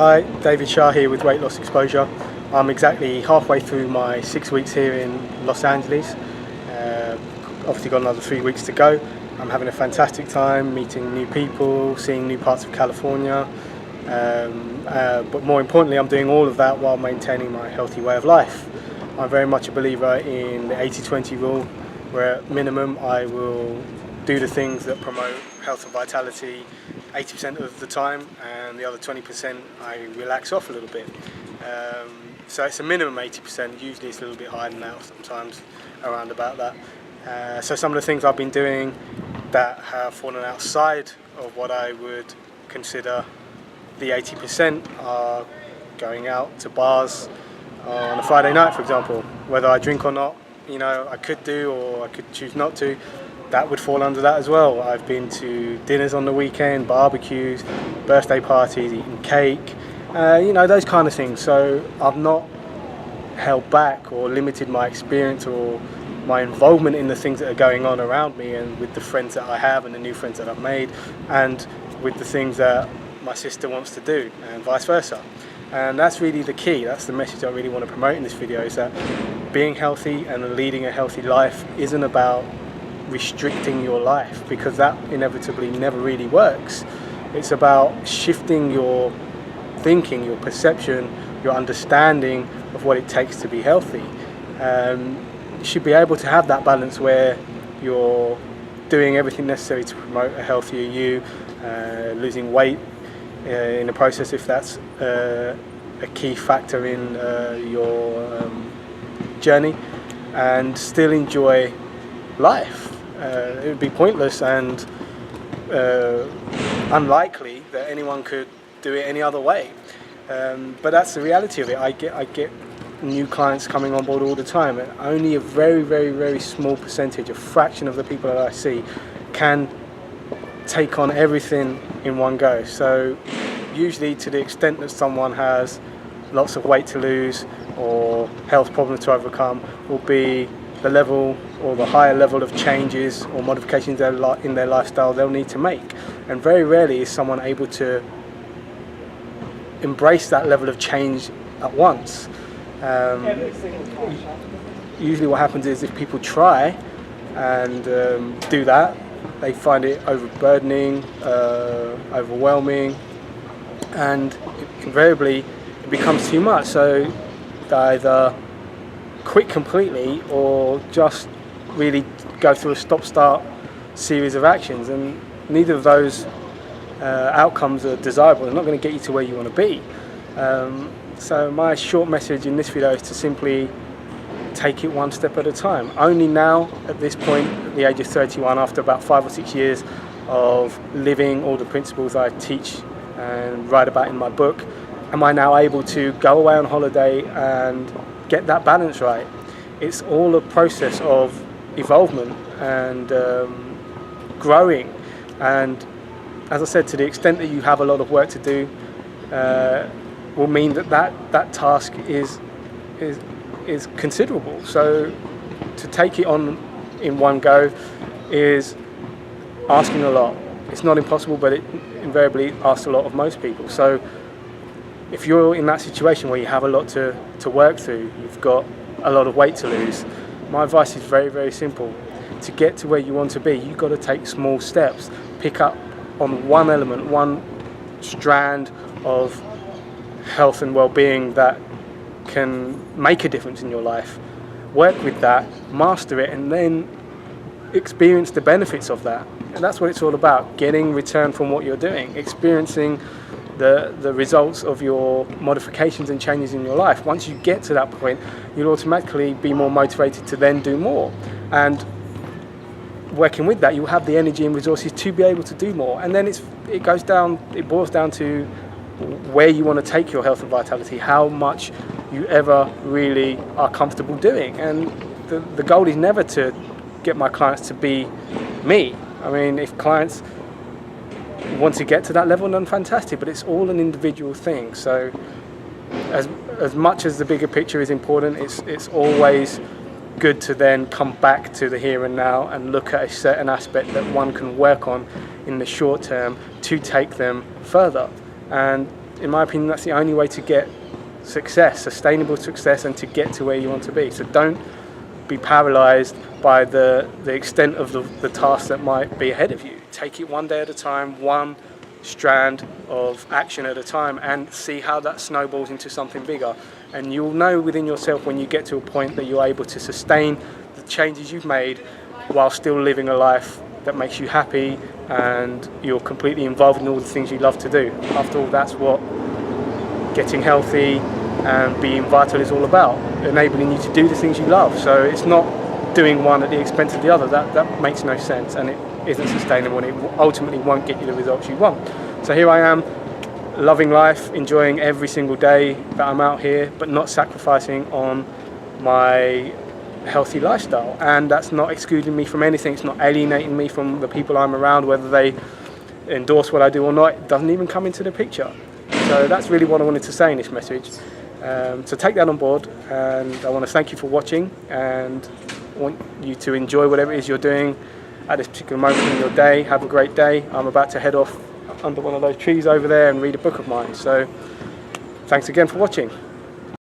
Hi, David Shah here with Weight Loss Exposure. I'm exactly halfway through my 6 weeks here in Los Angeles. Obviously got another 3 weeks to go. I'm having a fantastic time meeting new people, seeing new parts of California. But more importantly, I'm doing all of that while maintaining my healthy way of life. I'm very much a believer in the 80-20 rule, where at minimum I will do the things that promote health and vitality 80% of the time, and the other 20% I relax off a little bit. So it's a minimum 80%, usually it's a little bit higher than that, sometimes around about that. So some of the things I've been doing that have fallen outside of what I would consider the 80% are going out to bars on a Friday night, for example. Whether I drink or not, I could do, or I could choose not to. That would fall under that as well. I've been to dinners on the weekend, barbecues, birthday parties, eating cake, those kind of things. So I've not held back or limited my experience or my involvement in the things that are going on around me, and with the friends that I have and the new friends that I've made, and with the things that my sister wants to do, and vice versa. And that's really the key. That's the message I really want to promote in this video, is that being healthy and leading a healthy life isn't about restricting your life, because that inevitably never really works. It's about shifting your thinking, your perception, your understanding of what it takes to be healthy. You should be able to have that balance where you're doing everything necessary to promote a healthier you, losing weight in the process if that's a key factor in your journey, and still enjoy life. It would be pointless and unlikely that anyone could do it any other way. But that's the reality of it. I get new clients coming on board all the time, and only a very, very, very small percentage, a fraction of the people that I see, can take on everything in one go. So usually, to the extent that someone has lots of weight to lose or health problems to overcome, will be the level or the higher level of changes or modifications in their lifestyle they'll need to make. And very rarely is someone able to embrace that level of change at once. Usually what happens is, if people try and do that, they find it overburdening, overwhelming, and invariably it becomes too much. So they either quit completely or just really go through a stop-start series of actions, and neither of those outcomes are desirable. They're not going to get you to where you want to be. So my short message in this video is to simply take it one step at a time. Only now, at this point, at the age of 31, after about 5 or 6 years of living all the principles I teach and write about in my book, am I now able to go away on holiday and get that balance right. It's all a process of evolvement and growing. And as I said, to the extent that you have a lot of work to do, will mean that task is considerable. So to take it on in one go is asking a lot. It's not impossible, but it invariably asks a lot of most people. So if you're in that situation where you have a lot to work through, you've got a lot of weight to lose, my advice is very, very simple. To get to where you want to be, you've got to take small steps. Pick up on one element, one strand of health and well-being that can make a difference in your life. Work with that, master it, and then experience the benefits of that. And that's what it's all about, getting return from what you're doing, experiencing the results of your modifications and changes in your life. Once you get to that point, you'll automatically be more motivated to then do more. And working with that, you'll have the energy and resources to be able to do more. And then it boils down to where you want to take your health and vitality, how much you ever really are comfortable doing. And the goal is never to get my clients to be me. I mean, if clients want to get to that level, then fantastic, but it's all an individual thing. So as much as the bigger picture is important, it's always good to then come back to the here and now and look at a certain aspect that one can work on in the short term to take them further. And in my opinion, that's the only way to get success, sustainable success, and to get to where you want to be. So don't be paralyzed by the extent of the task that might be ahead of you. Take it one day at a time, one strand of action at a time, and see how that snowballs into something bigger. And you'll know within yourself when you get to a point that you're able to sustain the changes you've made while still living a life that makes you happy and you're completely involved in all the things you love to do. After all, that's what getting healthy and being vital is all about, enabling you to do the things you love. So it's not doing one at the expense of the other. That makes no sense, and it isn't sustainable, and it ultimately won't get you the results you want. So here I am, loving life, enjoying every single day that I'm out here, but not sacrificing on my healthy lifestyle. And that's not excluding me from anything. It's not alienating me from the people I'm around, whether they endorse what I do or not. It doesn't even come into the picture. So that's really what I wanted to say in this message. So take that on board, and I want to thank you for watching, and I want you to enjoy whatever it is you're doing at this particular moment in your day. Have a great day. I'm about to head off under one of those trees over there and read a book of mine. So thanks again for watching.